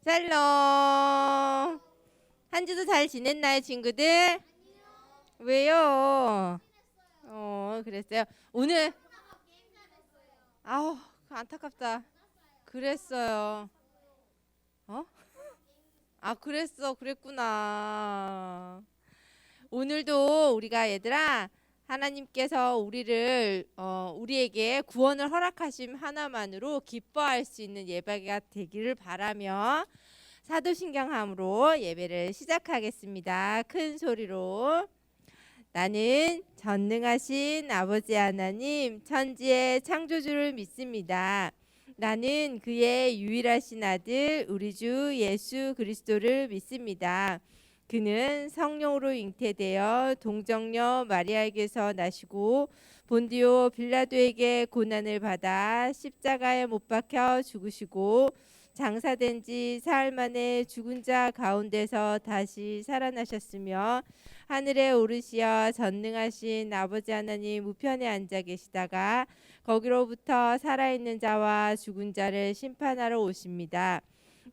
샬롬. 한 주도 잘 지냈나요, 친구들? 왜요? 그랬어요. 오늘 아우, 안타깝다. 그랬어요. 어? 그랬구나. 오늘도 우리가 얘들아 하나님께서 우리에게 구원을 허락하심 하나만으로 기뻐할 수 있는 예배가 되기를 바라며 사도신경함으로 예배를 시작하겠습니다. 큰 소리로. 나는 전능하신 아버지 하나님 천지의 창조주를 믿습니다. 나는 그의 유일하신 아들 우리 주 예수 그리스도를 믿습니다. 그는 성령으로 잉태되어 동정녀 마리아에게서 나시고 본디오 빌라도에게 고난을 받아 십자가에 못 박혀 죽으시고 장사된 지 사흘 만에 죽은 자 가운데서 다시 살아나셨으며 하늘에 오르시어 전능하신 아버지 하나님 우편에 앉아 계시다가 거기로부터 살아있는 자와 죽은 자를 심판하러 오십니다.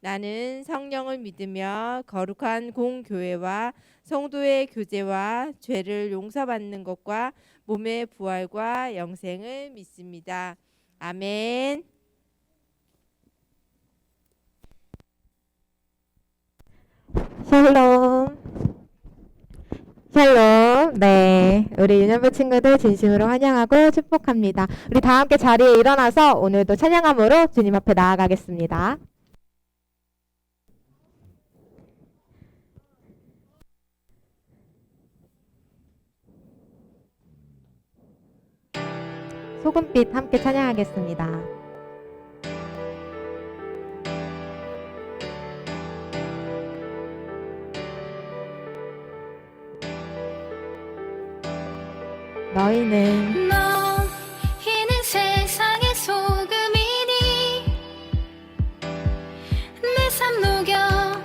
나는 성령을 믿으며 거룩한 공교회와 성도의 교제와 죄를 용서받는 것과 몸의 부활과 영생을 믿습니다. 아멘. 샬롬. 샬롬. 네, 우리 유년부 친구들 진심으로 환영하고 축복합니다. 우리 다 함께 자리에 일어나서 오늘도 찬양함으로 주님 앞에 나아가겠습니다. 소금빛 함께 찬양하겠습니다. 너희는 세상의 소금이니 내 삶 녹여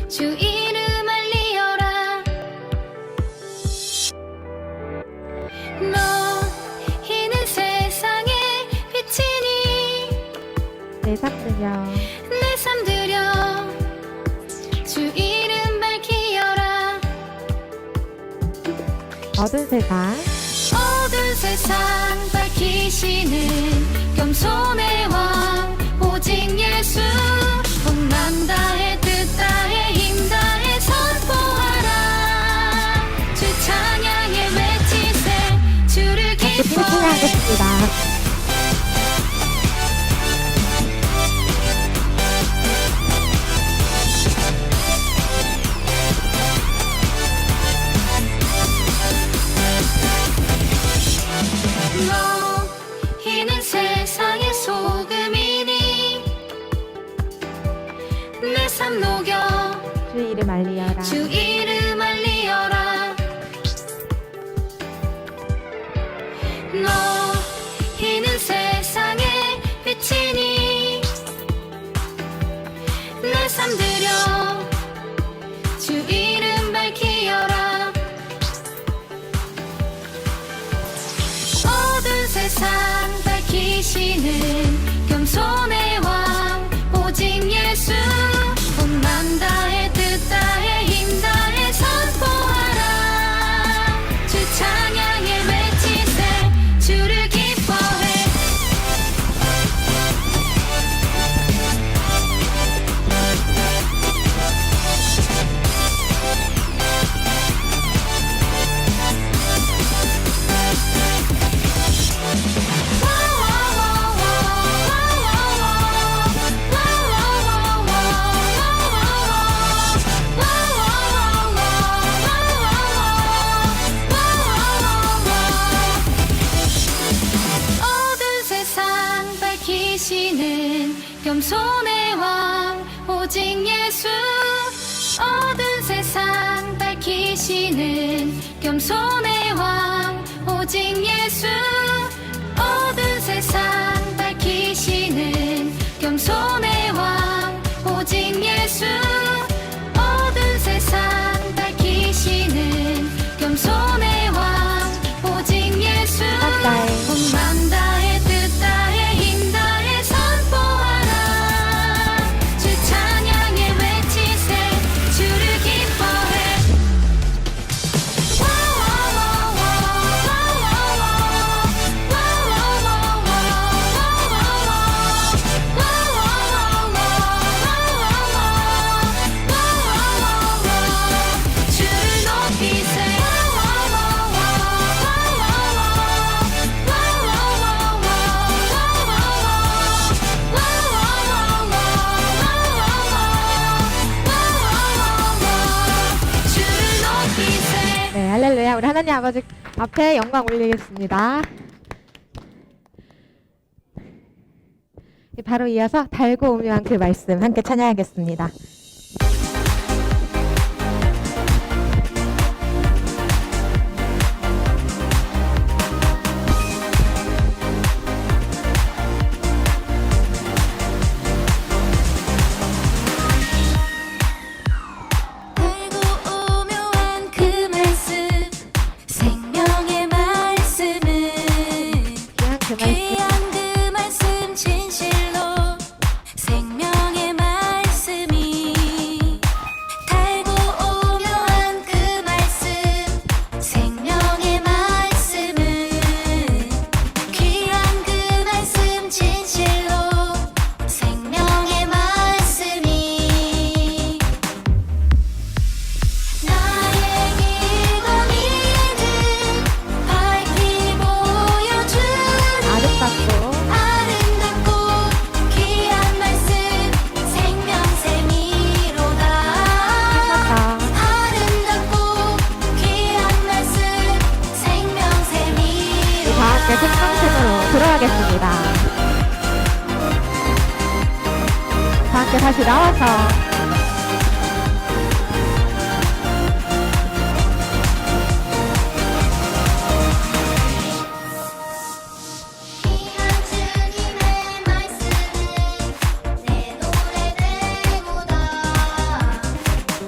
주 이름 알리어라. 너희는 세상의 빛이니 내 삶 드려 내 삶 드려 주 이름 밝히어라. 어두운 세상 밝히시는 겸손의 왕 오직 예수. 복만 다해 뜻 다해 힘 다해 선포하라. 주 찬양에 외치세 주를 기뻐해. 찬양하겠습니다. 너희는 세상의 소금이니 내 삶 녹여 주 이름 알리어라. 주 이름 알리어라. 너희는 세상의 빛이니 내 삶 드려 주 이름 밝히어라. 세상 밝히시는 겸손의 왕 오직 예수. 복만 다해 뜻 다해 힘 다해 선포하라. 주 찬양에 외치세 주를 기뻐해. 겸손의 왕 오직 예수. 어두운 세상 밝히시는 겸손의 왕 오직 예수. 어두운 세상 밝히시는 겸손의 왕 오직 예수. 어두운 세상 밝히시는 겸손의 왕 오직 예수. 복만 다해 뜻 다해 힘 다해 선포하라. 주 찬양 네, 우리 하나님 아버지 앞에 영광 올리겠습니다. 바로 이어서 달고 오묘한 그 말씀 함께 찬양하겠습니다. 달고 오묘한 그 말씀 생명의 말씀은 귀한 그 말씀 귀한 그 말씀 진실로 생명의 말씀이 달고 오묘한 그 말씀 생명의 말씀은 귀한 그 말씀 진실로 생명의 말씀이 나의 길과 믿음 밝히 보여주니 아름답고 아름답고 귀한 말씀 생명샘이로다 아름답고 귀한 말씀 우리 다 함께 생명샘으로 들어가겠습니다. 다 함께 다시 나와서 귀한 주님의 말씀은 내 노래 되고다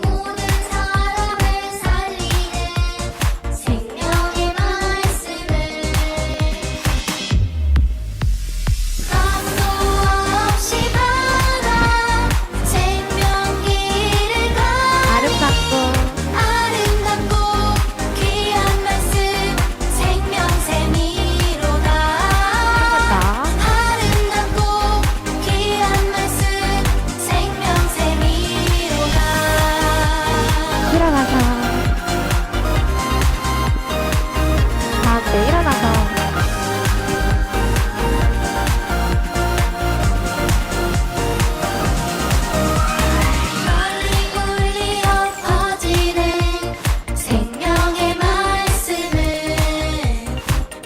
모든 사람을 살리는 생명의 말씀은 감도 없이 받아 생명길을 가 아름답고 아름답고 귀한 말씀 생명샘이로다 아름답고 귀한 말씀 생명샘이로다 일어나서 다 함께 일어나서 널리 울리어 퍼지는 생명의 말씀은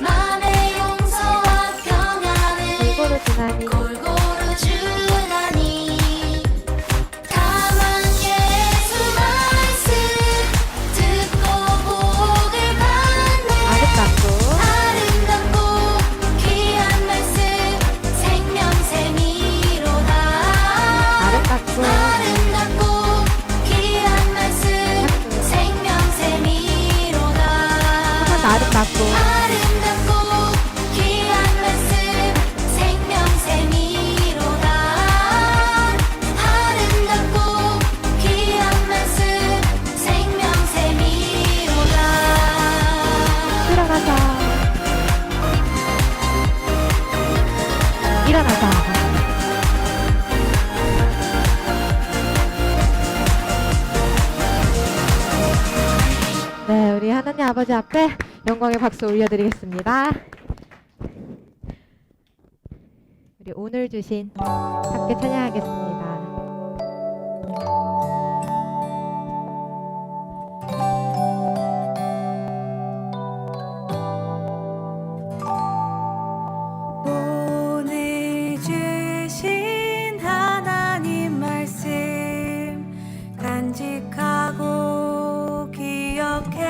맘의 용서와 평안을 골고루 지나니 골고루 주나니 다만 예수 말씀 듣고 복을 받네 아름답고 아름답고 귀한 말씀 생명샘이로다 아름답고 아름답고 귀한 말씀 생명샘이로다 아름답고 아름답고 귀한 말씀 생명샘이로다 아름답고 귀한 말씀 생명샘이로다 일어나서 일어나서 네, 우리 하나님 아버지 앞에 영광의 박수 올려드리겠습니다. 우리 오늘 주신 함께 찬양하겠습니다. 오늘 주신 하나님 말씀 간직하고 기억해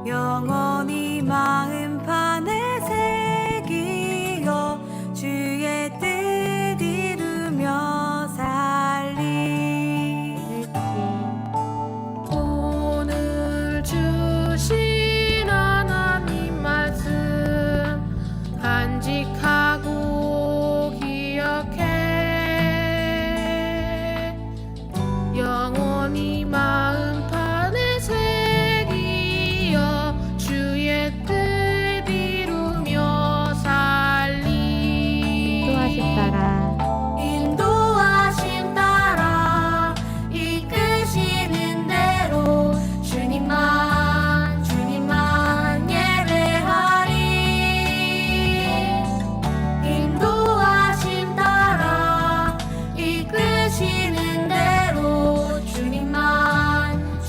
영원히 마음판에 새기어 주의 뜻 이루며 살리 오늘 주신 하나님 말씀 간직하고 기억해 영원히 마음판에 새기어 주의 뜻 이루며 살리 인도하심 따라 인도하심 따라 이끄시는 대로 주님만 예배하리 인도하심 따라 이끄시는 대로 주님만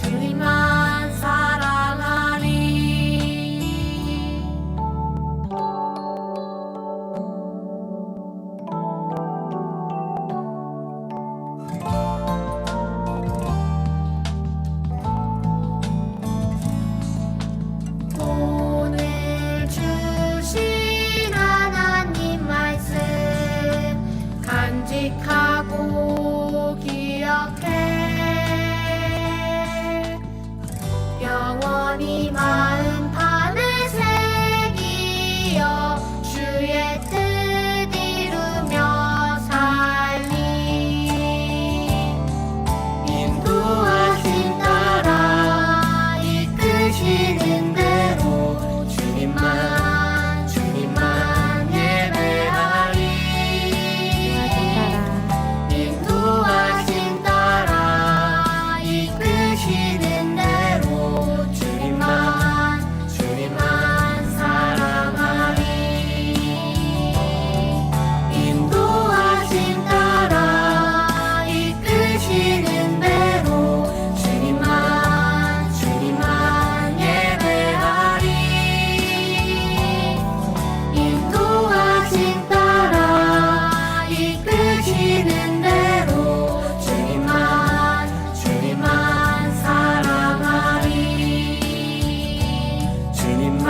간직하고 기억해 영원히 마음판에 새기어 주의 뜻 이루며 살리 인도하심 따라 이끄시는 대로 주님만 예배하리 인도하심 따라 이끄시는 대로 주님만 사랑하리 인도하심 따라 이끄시는 대로 주님만 예배하리 인도하심 따라 이끄시는 대로 주님만 사랑하리 주님만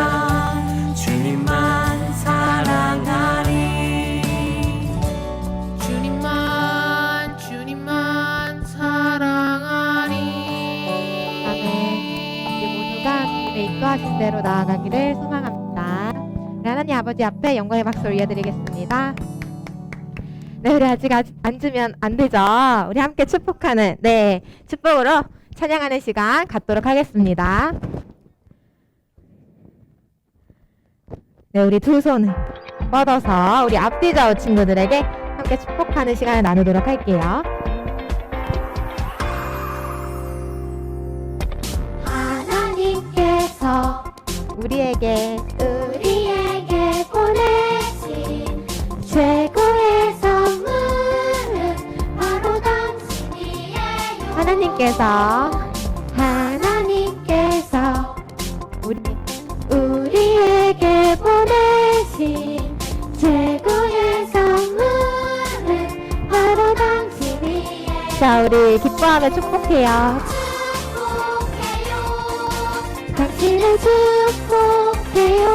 사랑하리 주님만 사랑하리 아멘. 우리 모두가 주님의 인도하신 대로 나아가기를 소망합니다. 우리 하나님 아버지 앞에 영광의 박수 올려드리겠습니다. 네, 우리 아직 앉으면 안 되죠. 우리 함께 축복하는 축복으로 찬양하는 시간 갖도록 하겠습니다. 네, 우리 두 손을 뻗어서 우리 앞뒤 좌우 친구들에게 함께 축복하는 시간을 나누도록 할게요. 하나님께서 우리에게 보내신 최고의 선물은 바로 당신이에요. 하나님께서 우리에게 보내신 최고의 선물은 바로 당신이에요. 자, 우리 기뻐하며 축복해요. 당신을 축복해요.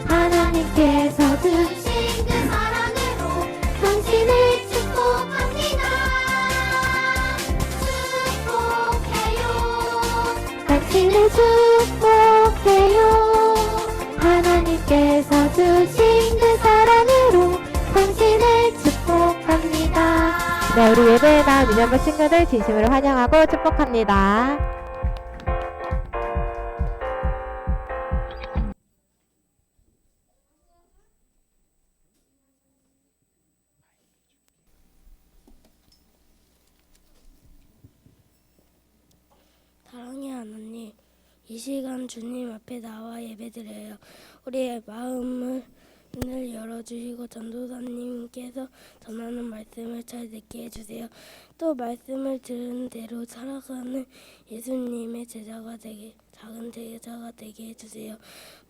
하나님께서 주신 그 사랑으로 당신을 축복합니다. 축복해요. 당신을 축복해요. 하나님께서 주신 그 사랑으로 당신을 축복합니다. 네, 우리 예배에 나온 유년부 친구들 진심으로 환영하고 축복합니다. 사랑의 하나님, 이 시간 주님 앞에 나와 예배드려요. 우리의 마음을 열어주시고 전도사님께서 전하는 말씀을 잘 듣게 해주세요. 또 말씀을 들은 대로 살아가는 예수님의 작은 제자가 되게 해주세요.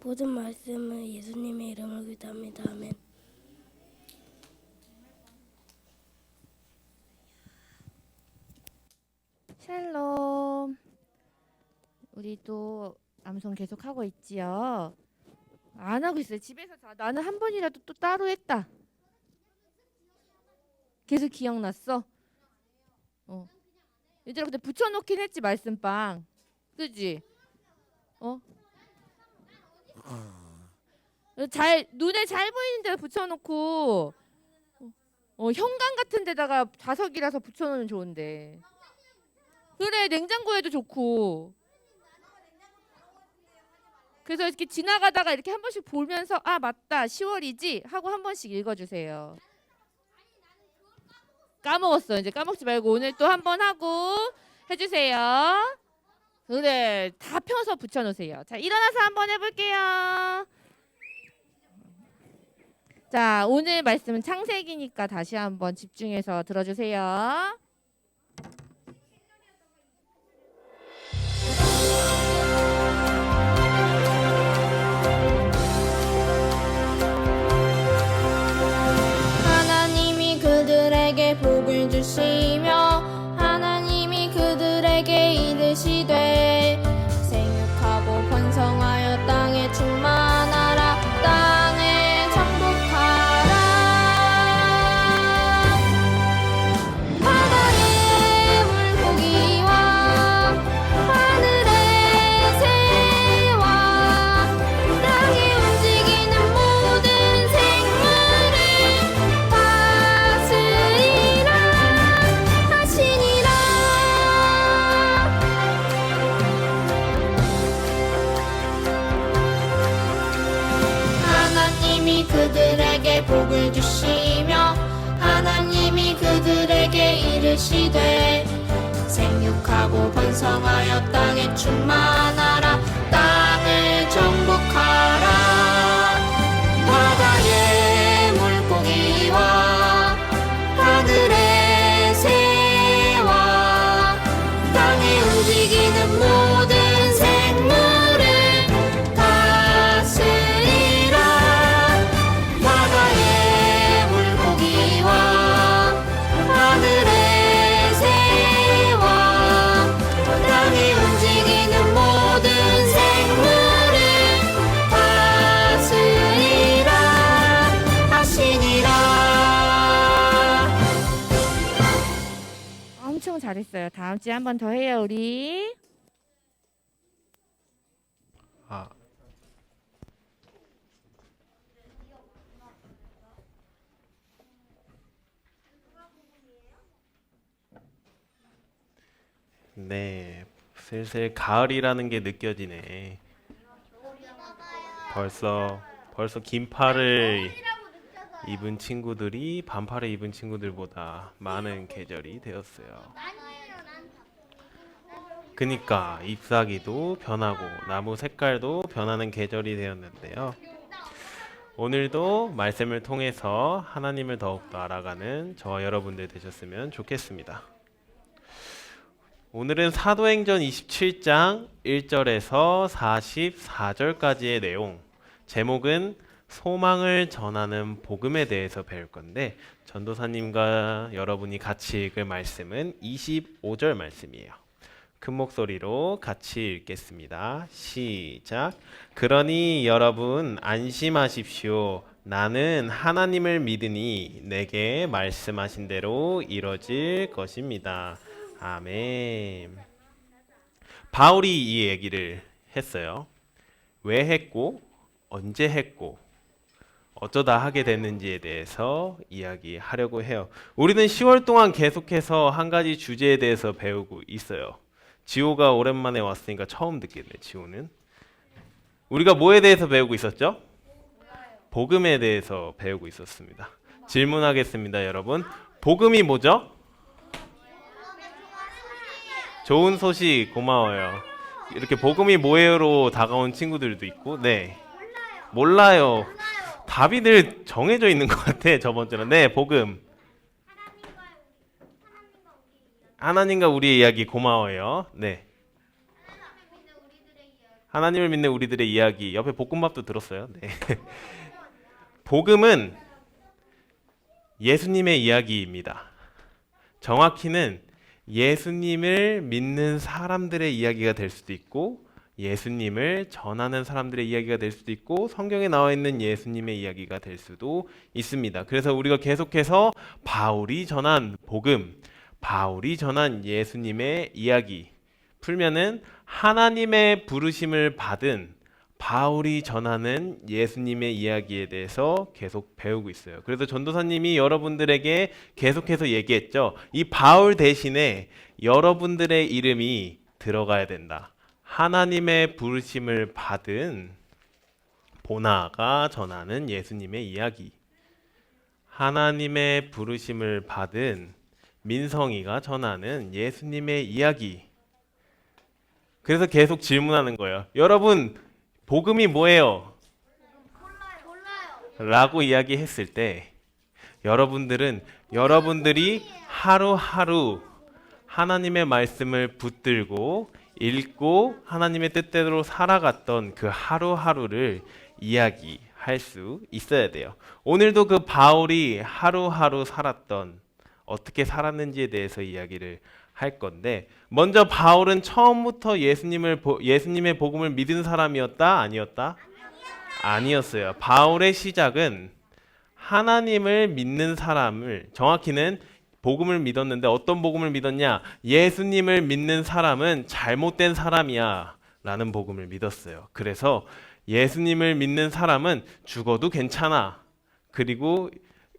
모든 말씀을 예수님의 이름으로 기도합니다. 아멘. 샬롬. 우리도 암송 계속 하고 있지요. 안 하고 있어요. 집에서 나는 한 번이라도 또 따로 했다. 계속 기억났어. 얘들아, 근데 붙여놓긴 했지 말씀방. 그지? 눈에 잘 보이는 데 붙여놓고 현관 같은 데다가 자석이라서 붙여놓으면 좋은데. 그래, 냉장고에도 좋고. 그래서 이렇게 지나가다가 이렇게 한 번씩 보면서 아 맞다 10월이지 하고 한 번씩 읽어주세요. 까먹었어. 이제 까먹지 말고 오늘 또 한 번 하고 해주세요. 그래, 다 펴서 붙여놓으세요. 자, 일어나서 한번 해볼게요. 자, 오늘 말씀은 창세기니까 다시 한번 집중해서 들어주세요. 하나님이 그들에게 복을 주시며 하나님이 그들에게 이르시되 생육하고 번성하여 땅에 충만하라 땅에 정복하라 시대 생육하고 번성하여 땅에 충만하라. 땅을 정복하라. 바다의 물고기와 하늘의 새와 땅에 움직이는 모든 생물을 다스리라. 바다의 물고기와 하늘의 새와 땅에 움직이는 모든 생물을 다스리라 하시니라. 엄청 잘했어요. 다음 주에 한 번 더 해요, 우리. 아, 네, 슬슬 가을이라는 게 느껴지네. 벌써 긴팔을 입은 친구들이 반팔을 입은 친구들보다 많은 계절이 되었어요. 그니까 잎사귀도 변하고 나무 색깔도 변하는 계절이 되었는데요. 오늘도 말씀을 통해서 하나님을 더욱더 알아가는 저와 여러분들 되셨으면 좋겠습니다. 오늘은 사도행전 27장 1절에서 44절까지의 내용, 제목은 소망을 전하는 복음에 대해서 배울 건데, 전도사님과 여러분이 같이 읽을 말씀은 25절 말씀이에요. 큰 목소리로 같이 읽겠습니다. 시작. 그러니 여러분 안심하십시오. 나는 하나님을 믿으니 내게 말씀하신 대로 이뤄질 것입니다. 아멘. 바울이 이 얘기를 했어요. 왜 했고, 언제 했고, 어쩌다 하게 됐는지에 대해서 이야기하려고 해요. 우리는 10월 동안 계속해서 한 가지 주제에 대해서 배우고 있어요. 지호가 오랜만에 왔으니까 처음 듣겠네. 지호는 우리가 뭐에 대해서 배우고 있었죠? 복음에 대해서 배우고 있었습니다. 질문하겠습니다, 여러분. 복음이 뭐죠? 좋은 소식, 고마워요. 이렇게 복음이 뭐예요로 다가온 친구들도 있고, 네, 몰라요. 답이 늘 정해져 있는 것 같아. 저번주는 네, 복음. 하나님과 우리의 이야기. 고마워요. 네. 하나님을 믿는 우리들의 이야기. 옆에 볶음밥도 들었어요. 네. 복음은 예수님의 이야기입니다. 정확히는 예수님을 믿는 사람들의 이야기가 될 수도 있고, 예수님을 전하는 사람들의 이야기가 될 수도 있고, 성경에 나와 있는 예수님의 이야기가 될 수도 있습니다. 그래서 우리가 계속해서 바울이 전한 복음, 바울이 전한 예수님의 이야기 풀면은 하나님의 부르심을 받은 바울이 전하는 예수님의 이야기에 대해서 계속 배우고 있어요. 그래서 전도사님이 여러분들에게 계속해서 얘기했죠. 이 바울 대신에 여러분들의 이름이 들어가야 된다. 하나님의 부르심을 받은 보나가 전하는 예수님의 이야기, 하나님의 부르심을 받은 민성이가 전하는 예수님의 이야기. 그래서 계속 질문하는 거예요. 여러분, 복음이 뭐예요? 라고 이야기했을 때 여러분들이 하루하루 하나님의 말씀을 붙들고 읽고 하나님의 뜻대로 살아갔던 그 하루하루를 이야기할 수 있어야 돼요. 오늘도 그 바울이 하루하루 살았던, 어떻게 살았는지에 대해서 이야기를 할 건데, 먼저 바울은 처음부터 예수님의 복음을 믿은 사람이었다? 아니었다? 아니었어요. 바울의 시작은 하나님을 믿는 사람을, 정확히는 복음을 믿었는데 어떤 복음을 믿었냐? 예수님을 믿는 사람은 잘못된 사람이야 라는 복음을 믿었어요. 그래서 예수님을 믿는 사람은 죽어도 괜찮아. 그리고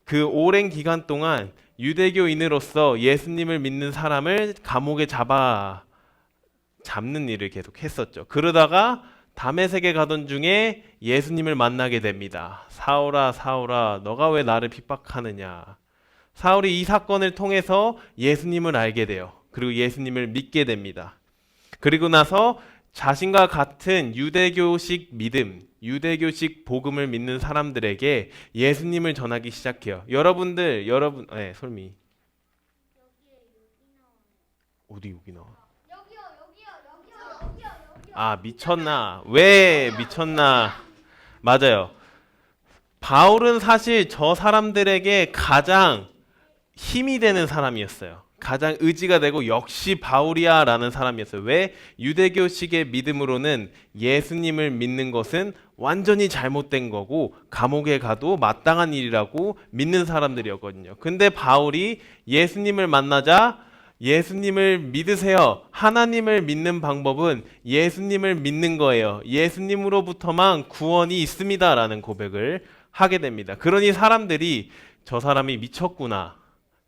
그 오랜 기간 동안 유대교인으로서 예수님을 믿는 사람을 감옥에 잡는 일을 계속 했었죠. 그러다가 다메섹에 가던 중에 예수님을 만나게 됩니다. 사울아, 사울아, 너가 왜 나를 핍박하느냐? 사울이 이 사건을 통해서 예수님을 알게 돼요. 그리고 예수님을 믿게 됩니다. 그리고 나서 자신과 같은 유대교식 믿음, 유대교식 복음을 믿는 사람들에게 예수님을 전하기 시작해요. 여러분, 네, 솔미. 어디 여기 나와? 아, 미쳤나? 왜 미쳤나? 맞아요. 바울은 사실 저 사람들에게 가장 힘이 되는 사람이었어요. 가장 의지가 되고 역시 바울이야 라는 사람이었어요. 왜? 유대교식의 믿음으로는 예수님을 믿는 것은 완전히 잘못된 거고 감옥에 가도 마땅한 일이라고 믿는 사람들이었거든요. 근데 바울이 예수님을 만나자 예수님을 믿으세요. 하나님을 믿는 방법은 예수님을 믿는 거예요. 예수님으로부터만 구원이 있습니다 라는 고백을 하게 됩니다. 그러니 사람들이 저 사람이 미쳤구나,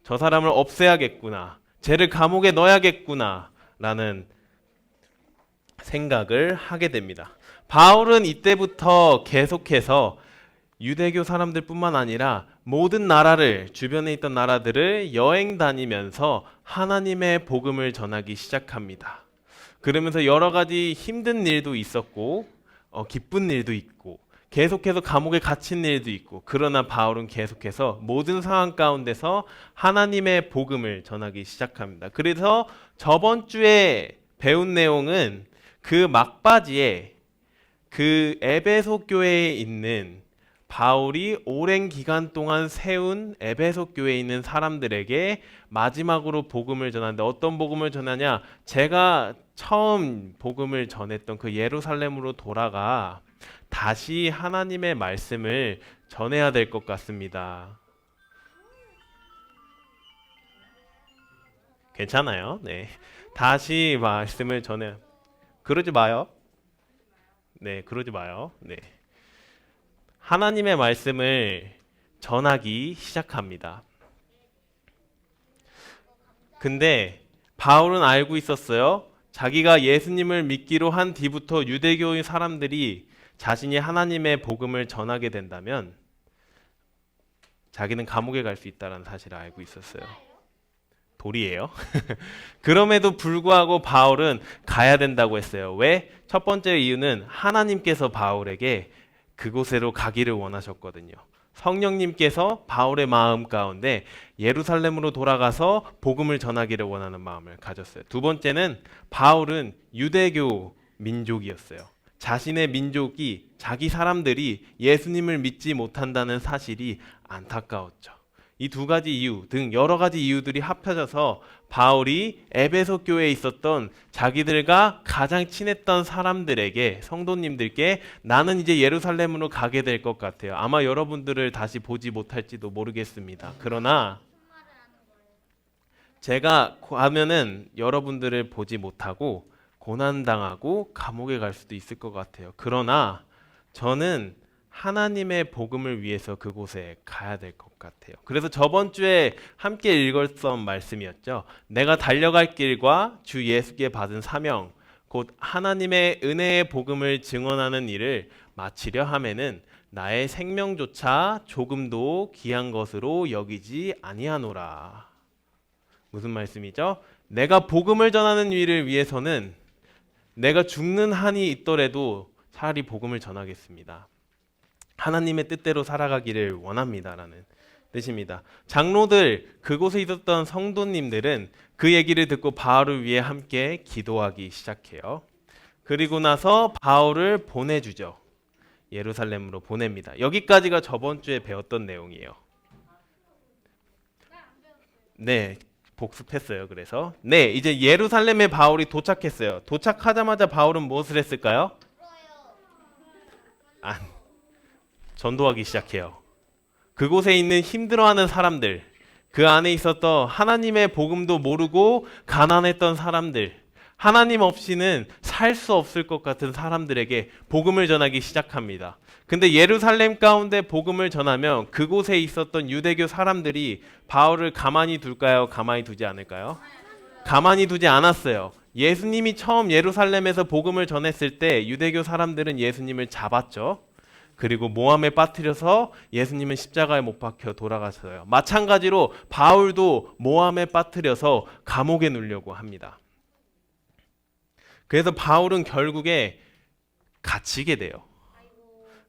저 사람을 없애야겠구나, 쟤를 감옥에 넣어야겠구나 라는 생각을 하게 됩니다. 바울은 이때부터 계속해서 유대교 사람들뿐만 아니라 모든 나라를, 주변에 있던 나라들을 여행 다니면서 하나님의 복음을 전하기 시작합니다. 그러면서 여러 가지 힘든 일도 있었고 기쁜 일도 있고 계속해서 감옥에 갇힌 일도 있고, 그러나 바울은 계속해서 모든 상황 가운데서 하나님의 복음을 전하기 시작합니다. 그래서 저번 주에 배운 내용은 그 막바지에 그 에베소 교회에 있는 바울이 오랜 기간 동안 세운 에베소 교회에 있는 사람들에게 마지막으로 복음을 전하는데, 어떤 복음을 전하냐? 제가 처음 복음을 전했던 그 예루살렘으로 돌아가 다시 하나님의 말씀을 전해야 될 것 같습니다. 괜찮아요? 네. 다시 말씀을 전해. 그러지 마요. 네, 그러지 마요. 네. 하나님의 말씀을 전하기 시작합니다. 근데 바울은 알고 있었어요. 자기가 예수님을 믿기로 한 뒤부터 유대교의 사람들이 자신이 하나님의 복음을 전하게 된다면 자기는 감옥에 갈 수 있다는 사실을 알고 있었어요. 돌이에요. 그럼에도 불구하고 바울은 가야 된다고 했어요. 왜? 첫 번째 이유는 하나님께서 바울에게 그곳으로 가기를 원하셨거든요. 성령님께서 바울의 마음 가운데 예루살렘으로 돌아가서 복음을 전하기를 원하는 마음을 가졌어요. 두 번째는 바울은 유대교 민족이었어요. 자신의 민족이, 자기 사람들이 예수님을 믿지 못한다는 사실이 안타까웠죠. 이 두 가지 이유 등 여러 가지 이유들이 합쳐져서 바울이 에베소 교회에 있었던 자기들과 가장 친했던 사람들에게, 성도님들께 나는 이제 예루살렘으로 가게 될 것 같아요. 아마 여러분들을 다시 보지 못할지도 모르겠습니다. 그러나 제가 가면은 여러분들을 보지 못하고 고난당하고 감옥에 갈 수도 있을 것 같아요. 그러나 저는 하나님의 복음을 위해서 그곳에 가야 될 것 같아요. 그래서 저번 주에 함께 읽었던 말씀이었죠. 내가 달려갈 길과 주 예수께 받은 사명, 곧 하나님의 은혜의 복음을 증언하는 일을 마치려 하면은 나의 생명조차 조금도 귀한 것으로 여기지 아니하노라. 무슨 말씀이죠? 내가 복음을 전하는 일을 위해서는 내가 죽는 한이 있더라도 차라리 복음을 전하겠습니다. 하나님의 뜻대로 살아가기를 원합니다라는 뜻입니다. 장로들, 그곳에 있었던 성도님들은 그 얘기를 듣고 바울을 위해 함께 기도하기 시작해요. 그리고 나서 바울을 보내주죠. 예루살렘으로 보냅니다. 여기까지가 저번 주에 배웠던 내용이에요. 네, 복습했어요. 그래서 네, 이제 예루살렘에 바울이 도착했어요. 도착하자마자 바울은 무엇을 했을까요? 전도하기 시작해요. 그곳에 있는 힘들어하는 사람들, 그 안에 있었던 하나님의 복음도 모르고 가난했던 사람들, 하나님 없이는 살 수 없을 것 같은 사람들에게 복음을 전하기 시작합니다. 근데 예루살렘 가운데 복음을 전하면 그곳에 있었던 유대교 사람들이 바울을 가만히 둘까요? 가만히 두지 않을까요? 가만히 두지 않았어요. 예수님이 처음 예루살렘에서 복음을 전했을 때 유대교 사람들은 예수님을 잡았죠. 그리고 모함에 빠뜨려서 예수님은 십자가에 못 박혀 돌아가셨어요. 마찬가지로 바울도 모함에 빠뜨려서 감옥에 누려고 합니다. 그래서 바울은 결국에 갇히게 돼요.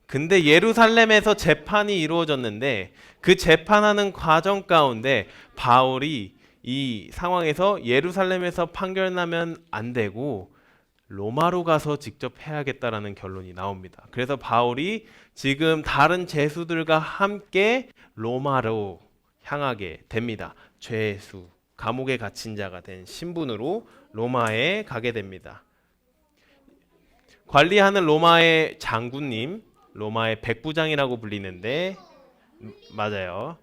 근데 예루살렘에서 재판이 이루어졌는데 그 재판하는 과정 가운데 바울이 이 상황에서 예루살렘에서 판결나면 안 되고 로마로 가서 직접 해야겠다라는 결론이 나옵니다. 그래서 바울이 지금 다른 죄수들과 함께 로마로 향하게 됩니다. 죄수, 감옥에 갇힌 자가 된 신분으로 로마에 가게 됩니다. 관리하는 로마의 장군님, 로마의 백부장이라고 불리는데 맞아요.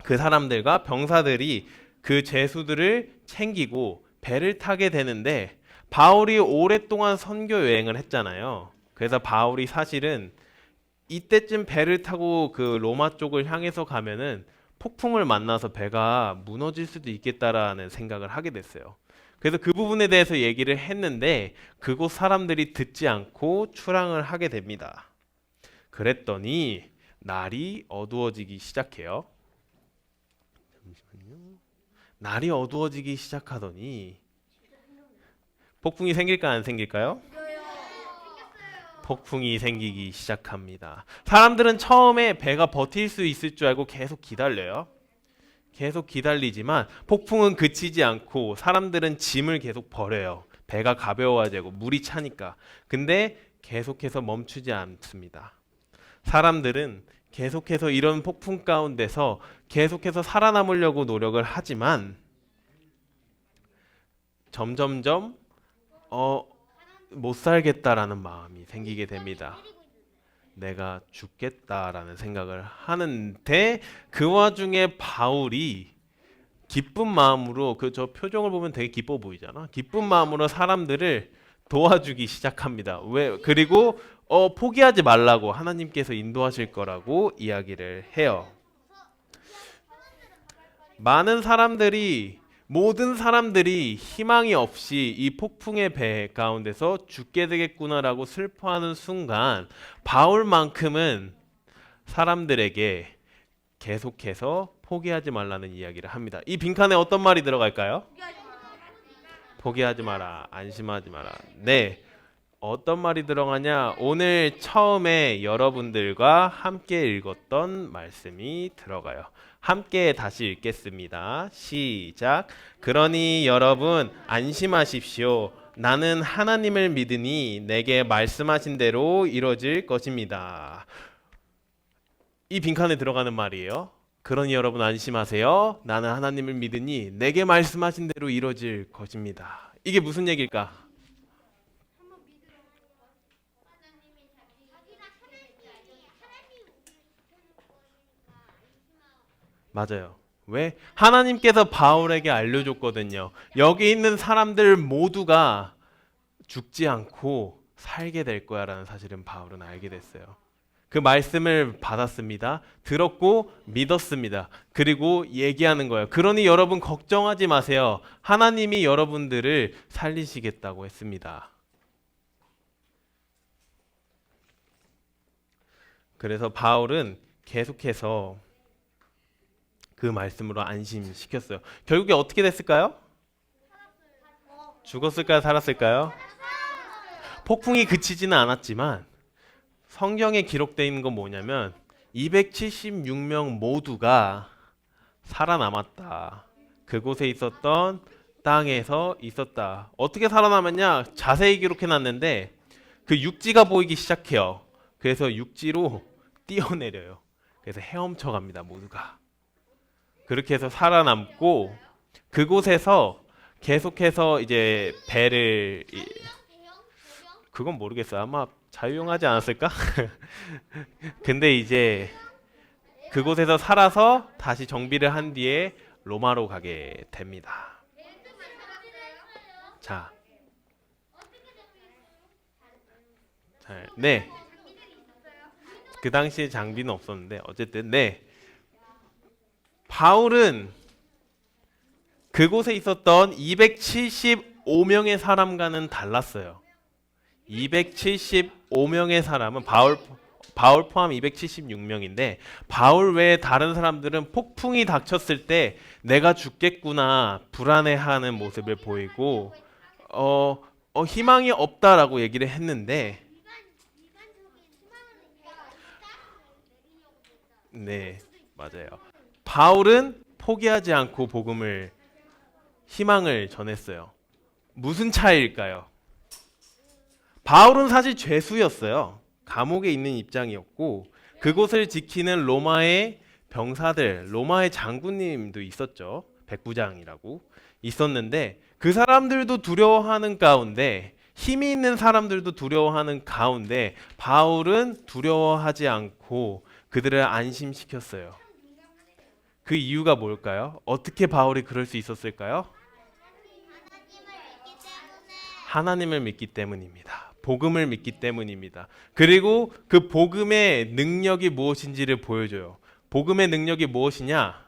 그 사람들과 병사들이 그 죄수들을 챙기고 배를 타게 되는데 바울이 오랫동안 선교 여행을 했잖아요. 그래서 바울이 사실은 이때쯤 배를 타고 그 로마 쪽을 향해서 가면은 폭풍을 만나서 배가 무너질 수도 있겠다라는 생각을 하게 됐어요. 그래서 그 부분에 대해서 얘기를 했는데 그곳 사람들이 듣지 않고 출항을 하게 됩니다. 그랬더니 날이 어두워지기 시작해요. 잠시만요. 날이 어두워지기 시작하더니 폭풍이 생길까 안 생길까요? 폭풍이 생기기 시작합니다. 사람들은 처음에 배가 버틸 수 있을 줄 알고 계속 기다려요. 계속 기다리지만 폭풍은 그치지 않고 사람들은 짐을 계속 버려요. 배가 가벼워야 되고 물이 차니까. 근데 계속해서 멈추지 않습니다. 사람들은 계속해서 이런 폭풍 가운데서 계속해서 살아남으려고 노력을 하지만 점점점 못 살겠다라는 마음이 생기게 됩니다. 내가 죽겠다라는 생각을 하는데 그 와중에 바울이 기쁜 마음으로 저 표정을 보면 되게 기뻐 보이잖아. 기쁜 마음으로 사람들을 도와주기 시작합니다. 그리고 포기하지 말라고 하나님께서 인도하실 거라고 이야기를 해요. 모든 사람들이 희망이 없이 이 폭풍의 배 가운데서 죽게 되겠구나라고 슬퍼하는 순간 바울만큼은 사람들에게 계속해서 포기하지 말라는 이야기를 합니다. 이 빈칸에 어떤 말이 들어갈까요? 포기하지 마라, 안심하지 마라. 네, 어떤 말이 들어가냐? 오늘 처음에 여러분들과 함께 읽었던 말씀이 들어가요. 함께 다시 읽겠습니다. 시작. 그러니 여러분 안심하십시오. 나는 하나님을 믿으니 내게 말씀하신 대로 이루어질 것입니다. 이 빈칸에 들어가는 말이에요. 그러니 여러분 안심하세요. 나는 하나님을 믿으니 내게 말씀하신 대로 이루어질 것입니다. 이게 무슨 얘기일까? 맞아요. 왜? 하나님께서 바울에게 알려줬거든요. 여기 있는 사람들 모두가 죽지 않고 살게 될 거야라는 사실은 바울은 알게 됐어요. 그 말씀을 받았습니다. 들었고 믿었습니다. 그리고 얘기하는 거예요. 그러니 여러분 걱정하지 마세요. 하나님이 여러분들을 살리시겠다고 했습니다. 그래서 바울은 계속해서 그 말씀으로 안심시켰어요. 결국에 어떻게 됐을까요? 죽었을까요? 살았을까요? 폭풍이 그치지는 않았지만 성경에 기록되어 있는 건 뭐냐면 276명 모두가 살아남았다. 그곳에 있었던 땅에서 있었다. 어떻게 살아남았냐? 자세히 기록해놨는데 그 육지가 보이기 시작해요. 그래서 육지로 뛰어내려요. 그래서 헤엄쳐 갑니다. 모두가. 그렇게 해서 살아남고 그곳에서 계속해서 이제 배를 그건 모르겠어요. 아마 자유용하지 않았을까? 근데 이제 그곳에서 살아서 다시 정비를 한 뒤에 로마로 가게 됩니다. 자, 네. 그 당시에 장비는 없었는데 어쨌든 네. 바울은 그곳에 있었던 275명의 사람과는 달랐어요. 275명의 사람은 바울 바울 포함 276명인데 바울 외에 다른 사람들은 폭풍이 닥쳤을 때 내가 죽겠구나 불안해하는 모습을 보이고 희망이 없다라고 얘기를 했는데 네, 맞아요. 바울은 포기하지 않고 희망을 전했어요. 무슨 차이일까요? 바울은 사실 죄수였어요. 감옥에 있는 입장이었고 그곳을 지키는 로마의 병사들, 로마의 장군님도 있었죠. 백부장이라고 있었는데 그 사람들도 두려워하는 가운데 힘이 있는 사람들도 두려워하는 가운데 바울은 두려워하지 않고 그들을 안심시켰어요. 그 이유가 뭘까요? 어떻게 바울이 그럴 수 있었을까요? 하나님을 믿기 때문입니다. 복음을 믿기 때문입니다. 그리고 그 복음의 능력이 무엇인지를 보여줘요. 복음의 능력이 무엇이냐?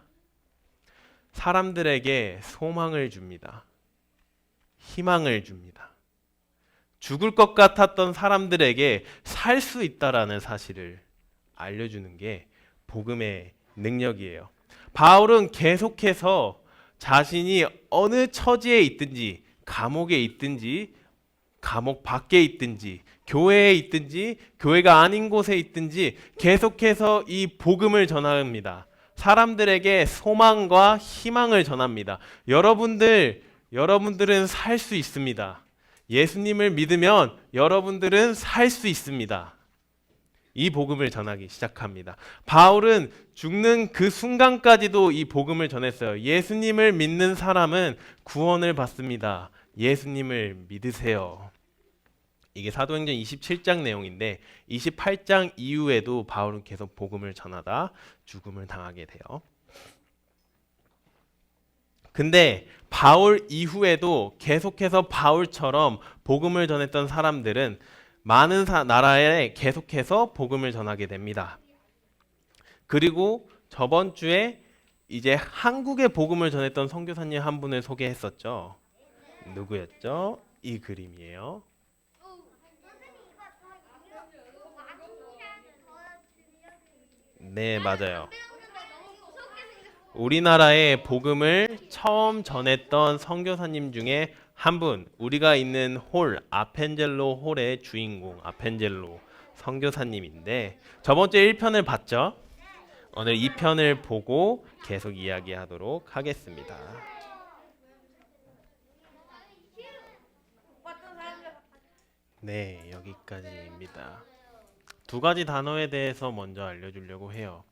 사람들에게 소망을 줍니다. 희망을 줍니다. 죽을 것 같았던 사람들에게 살 수 있다라는 사실을 알려주는 게 복음의 능력이에요. 바울은 계속해서 자신이 어느 처지에 있든지 감옥에 있든지 감옥 밖에 있든지 교회에 있든지 교회가 아닌 곳에 있든지 계속해서 이 복음을 전합니다. 사람들에게 소망과 희망을 전합니다. 여러분들은 살 수 있습니다. 예수님을 믿으면 여러분들은 살 수 있습니다. 이 복음을 전하기 시작합니다. 바울은 죽는 그 순간까지도 이 복음을 전했어요. 예수님을 믿는 사람은 구원을 받습니다. 예수님을 믿으세요. 이게 사도행전 27장 내용인데 28장 이후에도 바울은 계속 복음을 전하다 죽음을 당하게 돼요. 근데 바울 이후에도 계속해서 바울처럼 복음을 전했던 사람들은 많은 나라에 계속해서 복음을 전하게 됩니다. 그리고 저번 주에 이제 한국에 복음을 전했던 선교사님 한 분을 소개했었죠. 누구였죠? 이 그림이에요. 네, 맞아요. 우리나라에 복음을 처음 전했던 선교사님 중에 한 분, 우리가 있는 홀, 아펜젤로 홀의 주인공, 아펜젤로 선교사님인데 저번 주에 1편을 봤죠? 오늘 2편을 보고 계속 이야기하도록 하겠습니다. 네, 여기까지입니다. 두 가지 단어에 대해서 먼저 알려주려고 해요.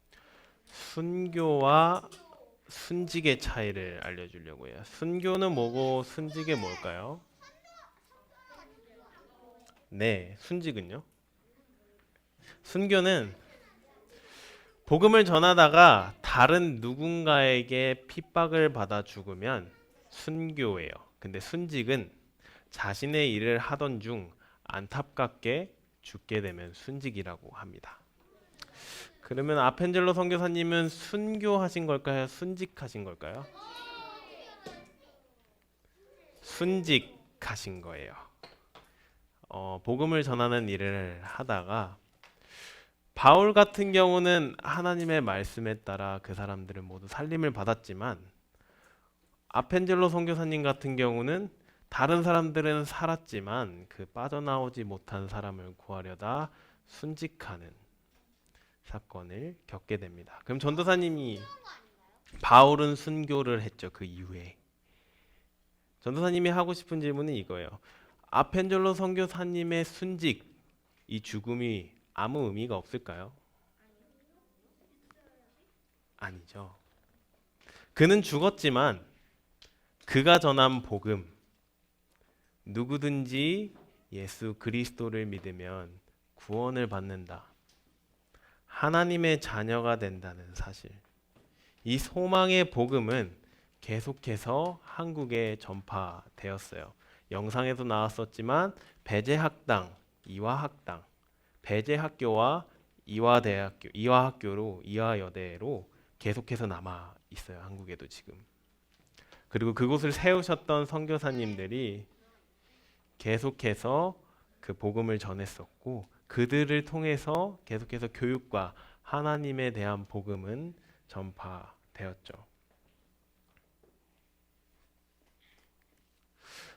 순교와 순직의 차이를 알려주려고 해요. 순교는 뭐고 순직이 뭘까요? 네, 순직은요? 순교는 복음을 전하다가 다른 누군가에게 핍박을 받아 죽으면 순교예요. 근데 순직은 자신의 일을 하던 중 안타깝게 죽게 되면 순직이라고 합니다. 그러면 아펜젤로 선교사님은 순교하신 걸까요? 순직하신 걸까요? 순직하신 거예요. 복음을 전하는 일을 하다가 바울 같은 경우는 하나님의 말씀에 따라 그 사람들은 모두 살림을 받았지만 아펜젤로 선교사님 같은 경우는 다른 사람들은 살았지만 그 빠져나오지 못한 사람을 구하려다 순직하는 사건을 겪게 됩니다. 그럼 전도사님이 바울은 순교를 했죠. 그 이후에 전도사님이 하고 싶은 질문은 이거예요. 아펜젤로 선교사님의 순직, 이 죽음이 아무 의미가 없을까요? 아니죠. 그는 죽었지만 그가 전한 복음, 누구든지 예수 그리스도를 믿으면 구원을 받는다, 하나님의 자녀가 된다는 사실, 이 소망의 복음은 계속해서 한국에 전파되었어요. 영상에도 나왔었지만 배재학당, 이화학당, 배재학교와 이화대학교, 이화학교로, 이화여대로 계속해서 남아 있어요. 한국에도 지금. 그리고 그곳을 세우셨던 선교사님들이 계속해서 그 복음을 전했었고 그들을 통해서 계속해서 교육과 하나님에 대한 복음은 전파되었죠.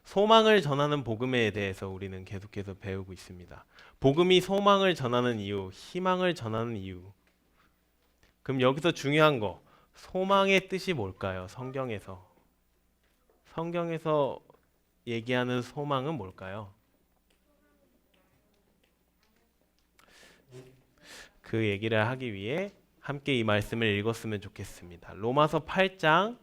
소망을 전하는 복음에 대해서 우리는 계속해서 배우고 있습니다. 복음이 소망을 전하는 이유, 희망을 전하는 이유. 그럼 여기서 중요한 거, 소망의 뜻이 뭘까요? 성경에서 얘기하는 소망은 뭘까요? 그 얘기를 하기 위해 함께 이 말씀을 읽었으면 좋겠습니다. 로마서 8장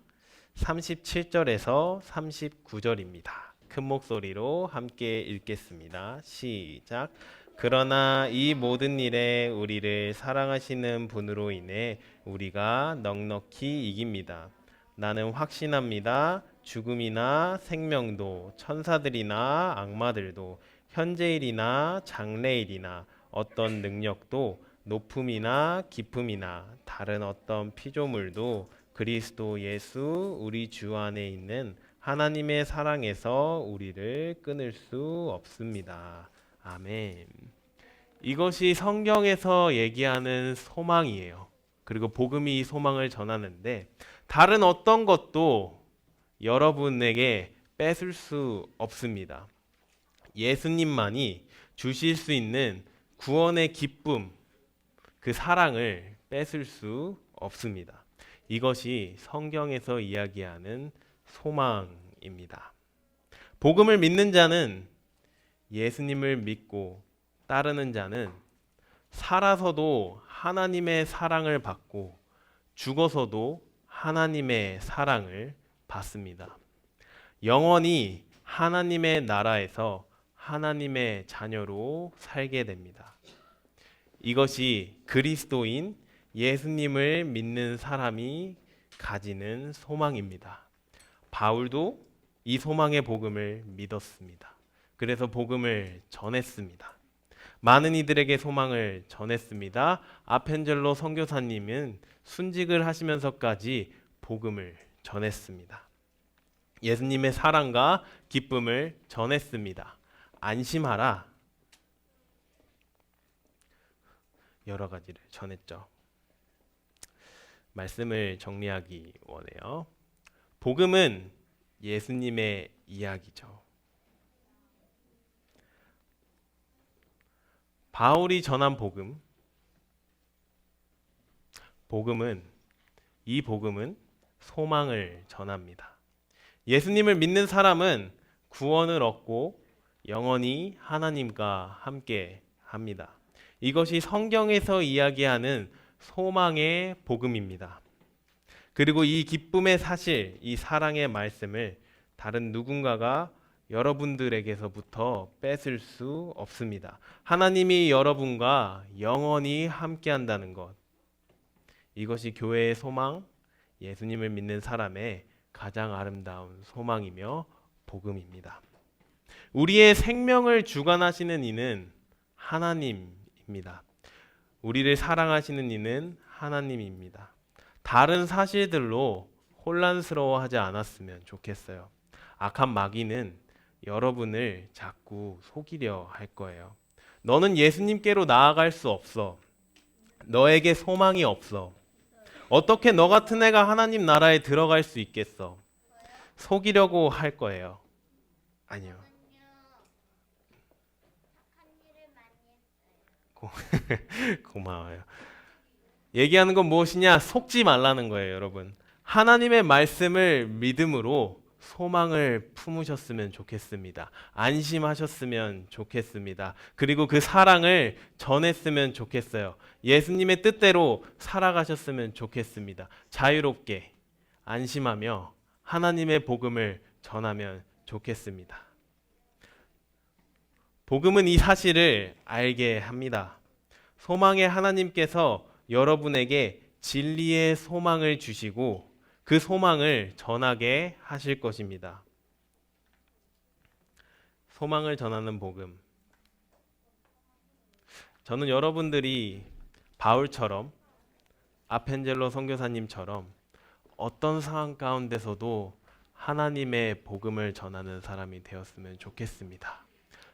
37절에서 39절입니다. 큰 목소리로 함께 읽겠습니다. 시작. 그러나 이 모든 일에 우리를 사랑하시는 분으로 인해 우리가 넉넉히 이깁니다. 나는 확신합니다. 죽음이나 생명도, 천사들이나 악마들도, 현재일이나 장래일이나 어떤 능력도, 높음이나 깊음이나 다른 어떤 피조물도 그리스도 예수 우리 주 안에 있는 하나님의 사랑에서 우리를 끊을 수 없습니다. 아멘. 이것이 성경에서 얘기하는 소망이에요. 그리고 복음이 이 소망을 전하는데 다른 어떤 것도 여러분에게 뺏을 수 없습니다. 예수님만이 주실 수 있는 구원의 기쁨, 그 사랑을 뺏을 수 없습니다. 이것이 성경에서 이야기하는 소망입니다. 복음을 믿는 자는, 예수님을 믿고 따르는 자는 살아서도 하나님의 사랑을 받고 죽어서도 하나님의 사랑을 받습니다. 영원히 하나님의 나라에서 하나님의 자녀로 살게 됩니다. 이것이 그리스도인 예수님을 믿는 사람이 가지는 소망입니다. 바울도 이 소망의 복음을 믿었습니다. 그래서 복음을 전했습니다. 많은 이들에게 소망을 전했습니다. 아펜젤로 선교사님은 순직을 하시면서까지 복음을 전했습니다. 예수님의 사랑과 기쁨을 전했습니다. 안심하라. 여러 가지를 전했죠. 말씀을 정리하기 원해요. 복음은 예수님의 이야기죠. 바울이 전한 이 복음은 소망을 전합니다. 예수님을 믿는 사람은 구원을 얻고 영원히 하나님과 함께 합니다. 이것이 성경에서 이야기하는 소망의 복음입니다. 그리고 이 기쁨의 사실, 이 사랑의 말씀을 다른 누군가가 여러분들에게서부터 뺏을 수 없습니다. 하나님이 여러분과 영원히 함께 한다는 것. 이것이 교회의 소망, 예수님을 믿는 사람의 가장 아름다운 소망이며 복음입니다. 우리의 생명을 주관하시는 이는 하나님입니다. 우리를 사랑하시는 이는 하나님입니다. 다른 사실들로 혼란스러워하지 않았으면 좋겠어요. 악한 마귀는 여러분을 자꾸 속이려 할 거예요. 너는 예수님께로 나아갈 수 없어. 너에게 소망이 없어. 어떻게 너 같은 애가 하나님 나라에 들어갈 수 있겠어? 속이려고 할 거예요. 아니요. 고마워요. 얘기하는 건 무엇이냐? 속지 말라는 거예요, 여러분. 하나님의 말씀을 믿음으로 소망을 품으셨으면 좋겠습니다. 안심하셨으면 좋겠습니다. 그리고 그 사랑을 전했으면 좋겠어요. 예수님의 뜻대로 살아가셨으면 좋겠습니다. 자유롭게 안심하며 하나님의 복음을 전하면 좋겠습니다. 복음은 이 사실을 알게 합니다. 소망의 하나님께서 여러분에게 진리의 소망을 주시고 그 소망을 전하게 하실 것입니다. 소망을 전하는 복음. 저는 여러분들이 바울처럼 아펜젤로 선교사님처럼 어떤 상황 가운데서도 하나님의 복음을 전하는 사람이 되었으면 좋겠습니다.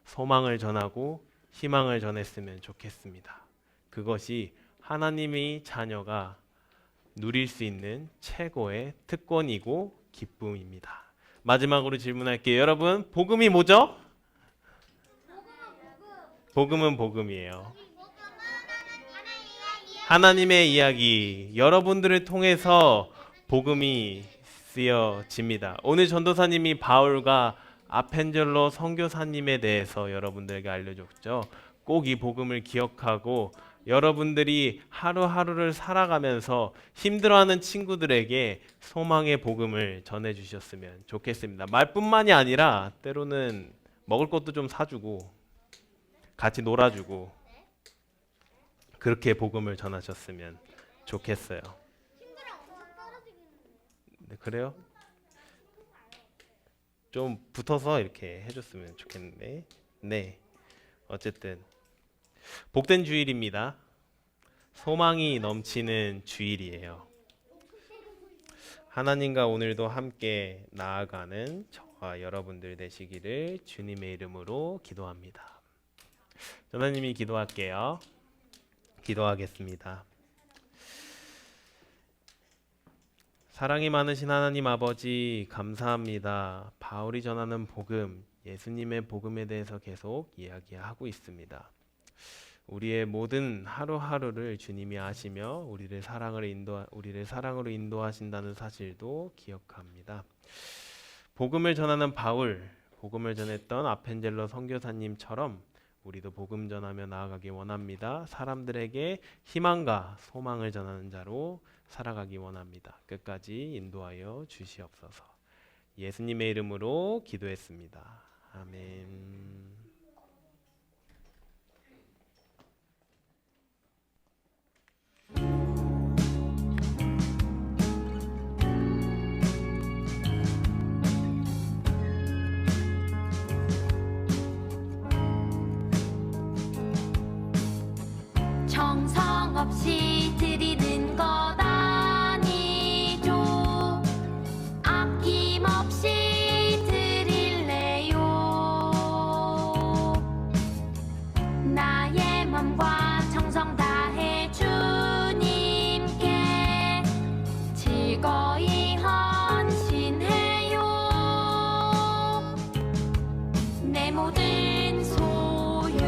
소망을 전하고 희망을 전했으면 좋겠습니다. 그것이 하나님의 자녀가 누릴 수 있는 최고의 특권이고 기쁨입니다. 마지막으로 질문할게요. 여러분, 복음이 뭐죠? 복음은 복음이에요. 하나님의 이야기, 여러분들을 통해서 복음이 쓰여집니다. 오늘 전도사님이 바울과 아펜젤로 선교사님에 대해서 여러분들에게 알려줬죠. 꼭 이 복음을 기억하고 여러분들이 하루하루를 살아가면서 힘들어하는 친구들에게 소망의 복음을 전해주셨으면 좋겠습니다. 말뿐만이 아니라 때로는 먹을 것도 좀 사주고 같이 놀아주고 그렇게 복음을 전하셨으면 좋겠어요. 네, 그래요? 좀 붙어서 이렇게 해줬으면 좋겠는데. 네, 어쨌든 복된 주일입니다. 소망이 넘치는 주일이에요. 하나님과 오늘도 함께 나아가는 저와 여러분들 되시기를 주님의 이름으로 기도합니다. 전하님이 기도할게요. 기도하겠습니다. 사랑이 많으신 하나님 아버지, 감사합니다. 바울이 전하는 복음, 예수님의 복음에 대해서 계속 이야기하고 있습니다. 우리의 모든 하루하루를 주님이 아시며 우리를 사랑으로 인도하신다는 사실도 기억합니다. 복음을 전하는 바울, 복음을 전했던 아펜젤로 선교사님처럼 우리도 복음 전하며 나아가기 원합니다. 사람들에게 희망과 소망을 전하는 자로 살아가기 원합니다. 끝까지 인도하여 주시옵소서. 예수님의 이름으로 기도했습니다. 아멘. 정성 없이 드리는 것 아니죠. 아낌없이 드릴래요. 나의 맘과 정성 다해 주님께 즐거이 헌신해요. 내 모든 소유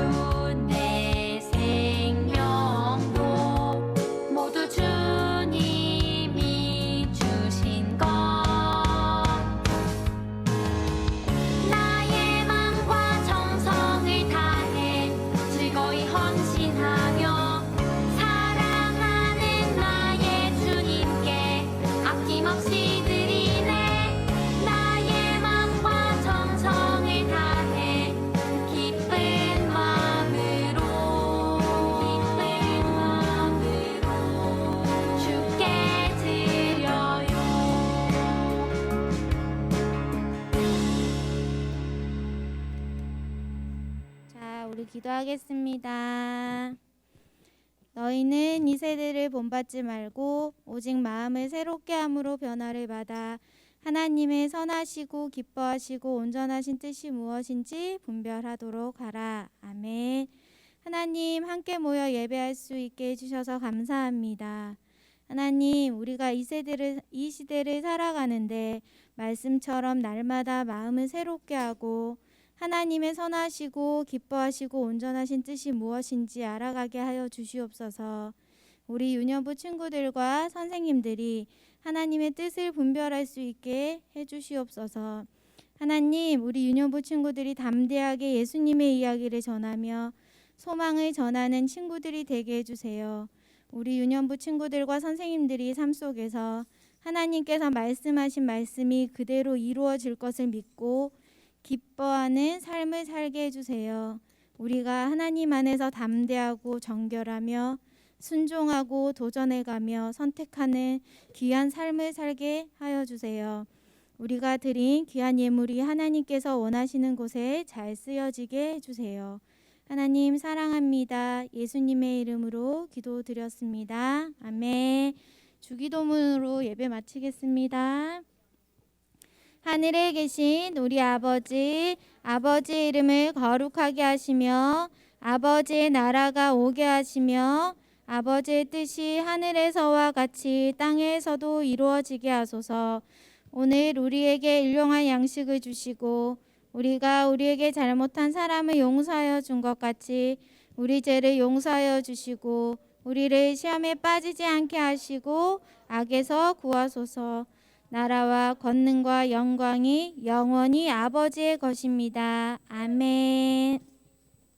내 생명도 모두 주님이 주신 것. 나의 맘과 정성을 다해 즐거이 헌신하며 사랑하는 나의 주님께 아낌없이 드리네. 나의 맘과 정성을 다해 기쁜 마음으로 주께 드려요. 자, 우리 기도하겠습니다. 너희는 이 세대를 본받지 말고 오직 마음을 새롭게 함으로 변화를 받아 하나님의 선하시고 기뻐하시고 온전하신 뜻이 무엇인지 분별하도록 하라. 아멘. 하나님, 함께 모여 예배할 수 있게 해주셔서 감사합니다. 하나님, 우리가 이 시대를 살아가는데 말씀처럼 날마다 마음을 새롭게 하고 하나님의 선하시고 기뻐하시고 온전하신 뜻이 무엇인지 알아가게 하여 주시옵소서. 우리 유년부 친구들과 선생님들이 하나님의 뜻을 분별할 수 있게 해주시옵소서. 하나님, 우리 유년부 친구들이 담대하게 예수님의 이야기를 전하며 소망을 전하는 친구들이 되게 해주세요. 우리 유년부 친구들과 선생님들이 삶 속에서 하나님께서 말씀하신 말씀이 그대로 이루어질 것을 믿고 기뻐하는 삶을 살게 해주세요. 우리가 하나님 안에서 담대하고 정결하며 순종하고 도전해가며 선택하는 귀한 삶을 살게 하여 주세요. 우리가 드린 귀한 예물이 하나님께서 원하시는 곳에 잘 쓰여지게 해주세요. 하나님 사랑합니다. 예수님의 이름으로 기도드렸습니다. 아멘. 주기도문으로 예배 마치겠습니다. 하늘에 계신 우리 아버지, 아버지의 이름을 거룩하게 하시며 아버지의 나라가 오게 하시며 아버지의 뜻이 하늘에서와 같이 땅에서도 이루어지게 하소서. 오늘 우리에게 일용할 양식을 주시고 우리가 우리에게 잘못한 사람을 용서하여 준 것 같이 우리 죄를 용서하여 주시고 우리를 시험에 빠지지 않게 하시고 악에서 구하소서. 나라와 권능과 영광이 영원히 아버지의 것입니다. 아멘.